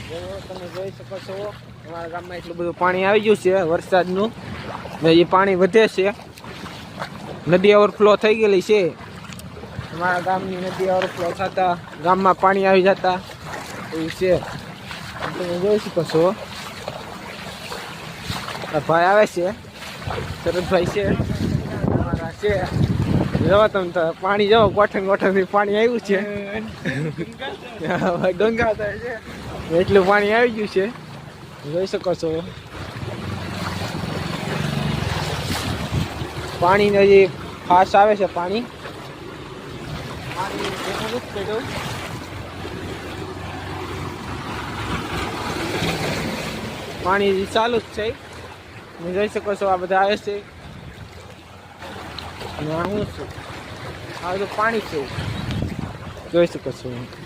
તમે જોઈ શકો છો અમારા ગામમાં એટલું બધું પાણી આવી ગયું છે વરસાદનું ને એ પાણી વધે છે નદી ઓવરફ્લો થઈ ગયેલી છે અમારા ગામની નદી ઓવરફ્લો થતા ગામમાં પાણી આવી જતા એવું છે તમે જોઈ શકો છો ભાઈ આવે છે શરદભાઈ છે અમારા છે જવા તમે તો પાણી જાઓ ગોઠણથી પાણી આવ્યું છે ગંગા થાય છે એટલું પાણી આવી ગયું છે જોઈ શકો છો પાણી હજી ફાસ્ટ આવે છે પાણી પાણી ચાલુ જ છે જોઈ શકો છો આ બધા આવે છે શું છે આ બધું પાણી છે જોઈ શકો છો